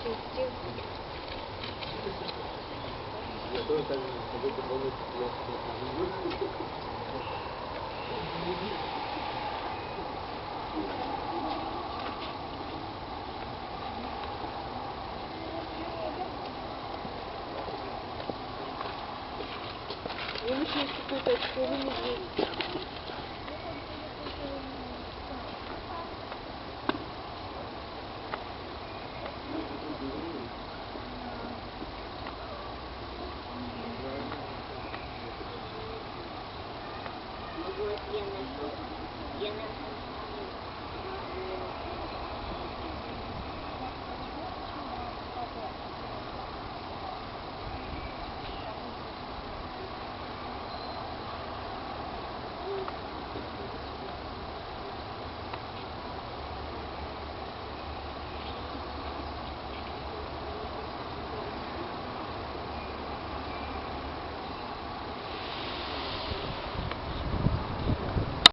очень стих. Я тоже так же с тобой позвонил. Вы еще есть какой-то очковый медведь.